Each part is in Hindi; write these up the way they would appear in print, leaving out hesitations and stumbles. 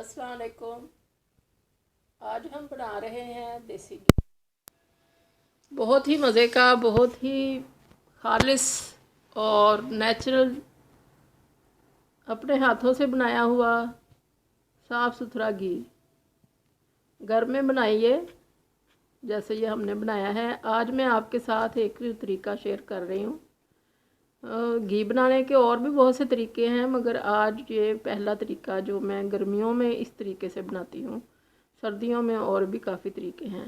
अस्सलाम वालेकुम। आज हम बना रहे हैं देसी घी। बहुत ही मज़े का, बहुत ही खालिस और नेचुरल, अपने हाथों से बनाया हुआ साफ़ सुथरा घी। घर में बनाइए जैसे ये हमने बनाया है। आज मैं आपके साथ एक तरीका शेयर कर रही हूँ। घी बनाने के और भी बहुत से तरीके हैं, मगर आज ये पहला तरीका जो मैं गर्मियों में इस तरीके से बनाती हूँ। सर्दियों में और भी काफ़ी तरीके हैं।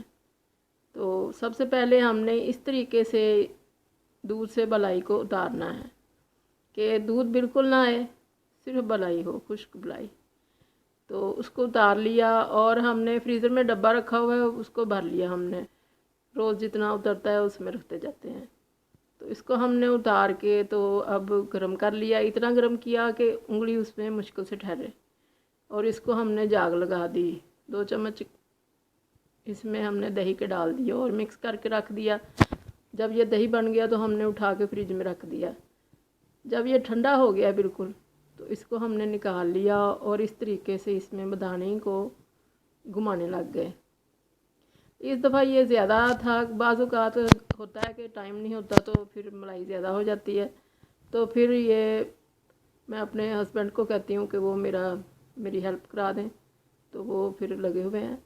तो सबसे पहले हमने इस तरीके से दूध से बलाई को उतारना है कि दूध बिल्कुल ना आए, सिर्फ बलाई हो, खुश्क बलाई। तो उसको उतार लिया और हमने फ्रीज़र में डब्बा रखा हुआ है, उसको भर लिया हमने। रोज़ जितना उतरता है उसमें रखते जाते हैं। तो इसको हमने उतार के तो अब गर्म कर लिया, इतना गर्म किया कि उंगली उसमें मुश्किल से ठहरे। और इसको हमने जाग लगा दी। 2 चम्मच इसमें हमने दही के डाल दिए और मिक्स करके रख दिया। जब ये दही बन गया तो हमने उठा के फ्रिज में रख दिया। जब ये ठंडा हो गया बिल्कुल, तो इसको हमने निकाल लिया और इस तरीके से इसमें मदानी को घुमाने लग गए। इस दफ़ा ये ज़्यादा था, बाज़-औक़ात होता है कि टाइम नहीं होता तो फिर मलाई ज़्यादा हो जाती है। तो फिर ये मैं अपने हस्बैंड को कहती हूँ कि वो मेरी हेल्प करा दें, तो वो फिर लगे हुए हैं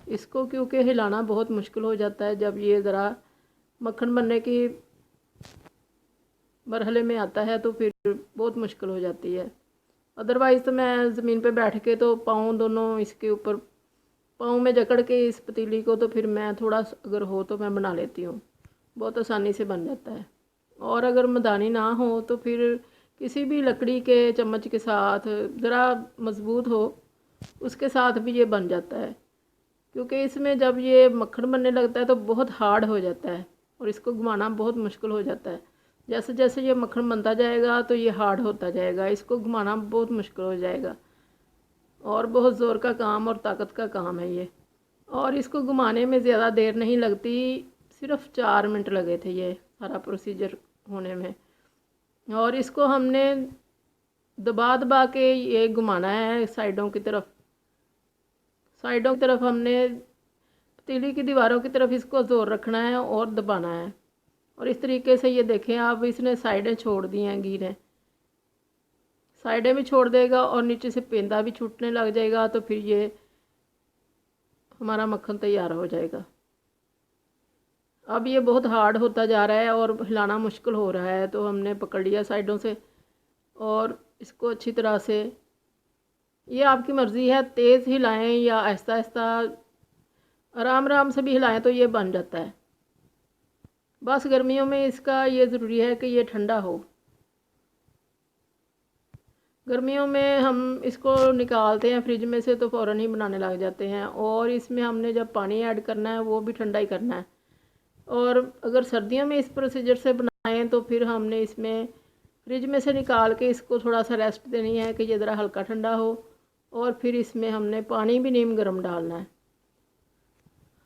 इसको, क्योंकि हिलाना बहुत मुश्किल हो जाता है। जब ये ज़रा मक्खन बनने की मरहले में आता है तो फिर बहुत मुश्किल हो जाती है। अदरवाइज़ तो मैं ज़मीन पे बैठ के तो पाँव दोनों इसके ऊपर, पाँव में जकड़ के इस पतीली को, तो फिर मैं थोड़ा अगर हो तो मैं बना लेती हूँ। बहुत आसानी से बन जाता है। और अगर मदानी ना हो तो फिर किसी भी लकड़ी के चम्मच के साथ, ज़रा मज़बूत हो, उसके साथ भी ये बन जाता है। क्योंकि इसमें जब ये मक्खन बनने लगता है तो बहुत हार्ड हो जाता है और इसको घुमाना बहुत मुश्किल हो जाता है। जैसे जैसे ये मक्खन बनता जाएगा तो ये हार्ड होता जाएगा, इसको घुमाना बहुत मुश्किल हो जाएगा और बहुत ज़ोर का काम और ताकत का काम है ये। और इसको घुमाने में ज़्यादा देर नहीं लगती, सिर्फ 4 मिनट लगे थे ये सारा प्रोसीजर होने में। और इसको हमने दबा दबा के ये घुमाना है साइडों की तरफ। साइडों की तरफ हमने पतीली की दीवारों की तरफ इसको ज़ोर रखना है और दबाना है। और इस तरीके से ये देखें आप, इसने साइडें छोड़ दी हैं, घी ने साइडें भी छोड़ देगा और नीचे से पेंदा भी छूटने लग जाएगा। तो फिर ये हमारा मक्खन तैयार हो जाएगा। अब ये बहुत हार्ड होता जा रहा है और हिलाना मुश्किल हो रहा है, तो हमने पकड़ लिया साइडों से और इसको अच्छी तरह से, ये आपकी मर्ज़ी है, तेज़ हिलाएं या आहिस्ता आहिस्ता, आराम आराम से भी हिलाएं तो ये बन जाता है। बस गर्मियों में इसका ये ज़रूरी है कि ये ठंडा हो। गर्मियों में हम इसको निकालते हैं फ्रिज में से तो फ़ौरन ही बनाने लग जाते हैं। और इसमें हमने जब पानी ऐड करना है वो भी ठंडा ही करना है। और अगर सर्दियों में इस प्रोसीजर से बनाएं तो फिर हमने इसमें फ्रिज में से निकाल के इसको थोड़ा सा रेस्ट देनी है कि ये ज़रा हल्का ठंडा हो। और फिर इसमें हमने पानी भी नीम गर्म डालना है।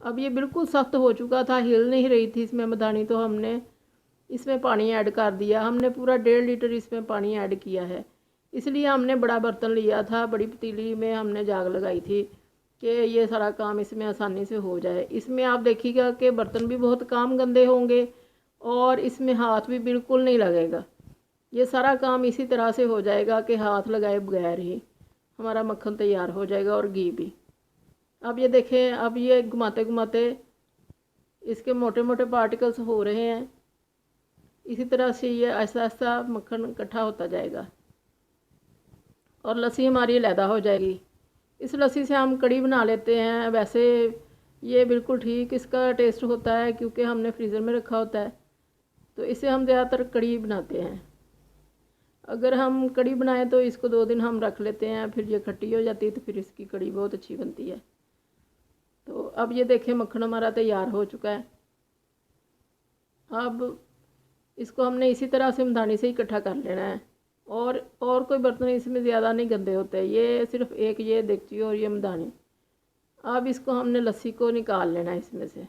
अब ये बिल्कुल सख्त हो चुका था, हिल नहीं रही थी इसमें मदानी, तो हमने इसमें पानी ऐड कर दिया। हमने पूरा 1.5 लीटर इसमें पानी ऐड किया है। इसलिए हमने बड़ा बर्तन लिया था, बड़ी पतीली में हमने जाग लगाई थी कि ये सारा काम इसमें आसानी से हो जाए। इसमें आप देखिएगा कि बर्तन भी बहुत काम गंदे होंगे और इसमें हाथ भी बिल्कुल नहीं लगेगा। ये सारा काम इसी तरह से हो जाएगा कि हाथ लगाए बगैर ही हमारा मक्खन तैयार हो जाएगा और घी भी। अब ये देखें, अब ये घुमाते घुमाते इसके मोटे मोटे पार्टिकल्स हो रहे हैं। इसी तरह से ये ऐसा ऐसा मक्खन इकट्ठा होता जाएगा और लस्सी हमारी अलहदा हो जाएगी। इस लस्सी से हम कड़ी बना लेते हैं। वैसे ये बिल्कुल ठीक इसका टेस्ट होता है क्योंकि हमने फ्रीज़र में रखा होता है, तो इसे हम ज़्यादातर कड़ी बनाते हैं। अगर हम कड़ी बनाएं तो इसको 2 दिन हम रख लेते हैं, फिर ये खट्टी हो जाती है तो फिर इसकी कड़ी बहुत अच्छी बनती है। तो अब ये देखें मक्खन हमारा तैयार हो चुका है। अब इसको हमने इसी तरह से मदानी से इकट्ठा कर लेना है। और कोई बर्तन इसमें ज़्यादा नहीं गंदे होते, ये सिर्फ एक ये देगची और ये मदानी। अब इसको हमने लस्सी को निकाल लेना है इसमें से।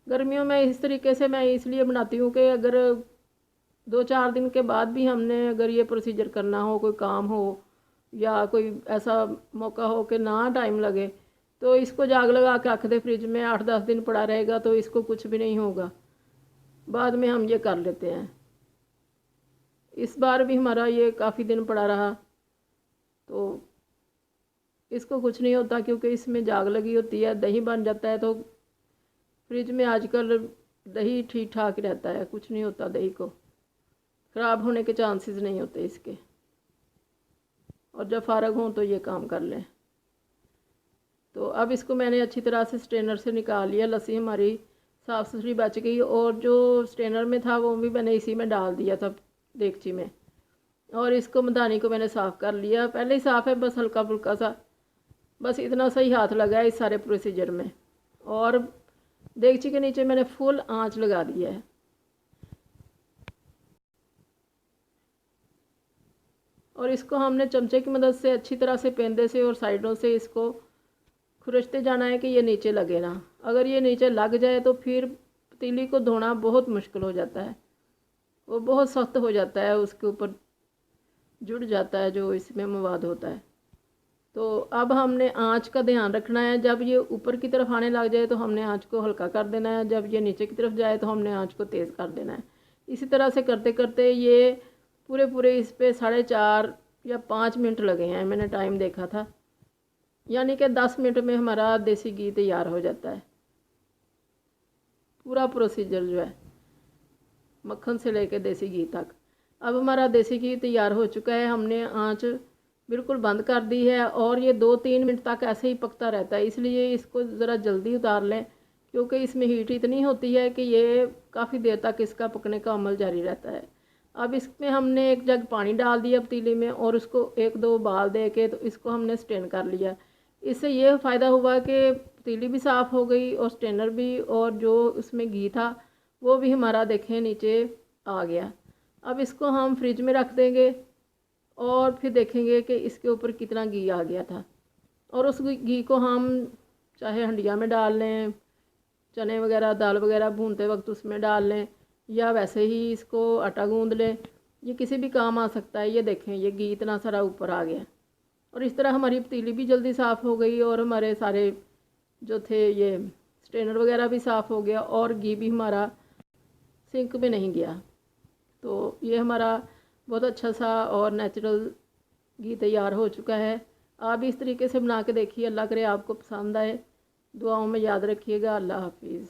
गर्मियों में इस तरीके से मैं इसलिए बनाती हूँ कि अगर 2-4 दिन के बाद भी हमने अगर ये प्रोसीजर करना हो, कोई काम हो या कोई ऐसा मौका हो कि ना टाइम लगे, तो इसको जाग लगा के रख दे फ्रिज में, 8-10 दिन पड़ा रहेगा तो इसको कुछ भी नहीं होगा। बाद में हम ये कर लेते हैं। इस बार भी हमारा ये काफ़ी दिन पड़ा रहा, तो इसको कुछ नहीं होता क्योंकि इसमें जाग लगी होती है। दही बन जाता है तो फ्रिज में आजकल दही ठीक ठाक रहता है, कुछ नहीं होता, दही को ख़राब होने के चांसेस नहीं होते इसके। और जब फारग हों तो ये काम कर लें। तो अब इसको मैंने अच्छी तरह से स्ट्रेनर से निकाल लिया। लस्सी हमारी साफ़ सुथरी बच गई और जो स्ट्रेनर में था वो भी मैंने इसी में डाल दिया था, देगची में। और इसको मदानी को मैंने साफ़ कर लिया, पहले ही साफ़ है, बस हल्का फुल्का सा, बस इतना सा ही हाथ लगा है इस सारे प्रोसीजर में। और देगची के नीचे मैंने फुल आंच लगा दिया है। और इसको हमने चमचे की मदद से अच्छी तरह से पेंदे से और साइडों से इसको खुरचते जाना है कि ये नीचे लगे ना। अगर ये नीचे लग जाए तो फिर पतीली को धोना बहुत मुश्किल हो जाता है, वो बहुत सख्त हो जाता है, उसके ऊपर जुड़ जाता है जो इसमें मवाद होता है। तो अब हमने आंच का ध्यान रखना है। जब ये ऊपर की तरफ आने लग जाए तो हमने आंच को हल्का कर देना है, जब ये नीचे की तरफ जाए तो हमने आंच को तेज़ कर देना है। इसी तरह से करते करते ये पूरे इस पे 4.5 या 5 मिनट लगे हैं, मैंने टाइम देखा था। यानी कि 10 मिनट में हमारा देसी घी तैयार हो जाता है। पूरा प्रोसीजर जो है मक्खन से लेकर देसी घी तक। अब हमारा देसी घी तैयार हो चुका है। हमने आंच बिल्कुल बंद कर दी है और ये 2-3 मिनट तक ऐसे ही पकता रहता है। इसलिए इसको ज़रा जल्दी उतार लें क्योंकि इसमें हीट इतनी होती है कि ये काफ़ी देर तक इसका पकने का अमल जारी रहता है। अब इसमें हमने 1 जग पानी डाल दिया पतीली में और उसको 1-2 उबाल दे के तो इसको हमने स्ट्रेन कर लिया। इससे ये फ़ायदा हुआ कि पतीली भी साफ़ हो गई और स्ट्रेनर भी, और जो उसमें घी था वो भी हमारा देखें नीचे आ गया। अब इसको हम फ्रिज में रख देंगे और फिर देखेंगे कि इसके ऊपर कितना घी आ गया था। और उस घी को हम चाहे हंडिया में डाल लें, चने वगैरह दाल वगैरह भूनते वक्त उसमें डाल लें, या वैसे ही इसको आटा गूंद लें, ये किसी भी काम आ सकता है। ये देखें ये घी इतना सारा ऊपर आ गया और इस तरह हमारी पतीली भी जल्दी साफ़ हो गई और हमारे सारे जो थे ये स्ट्रेनर वगैरह भी साफ़ हो गया और घी भी हमारा सिंक में नहीं गया। तो ये हमारा बहुत अच्छा सा और नेचुरल घी तैयार हो चुका है। आप भी इस तरीके से बना के देखिए। अल्लाह करे आपको पसंद आए। दुआओं में याद रखिएगा। अल्लाह हाफिज़।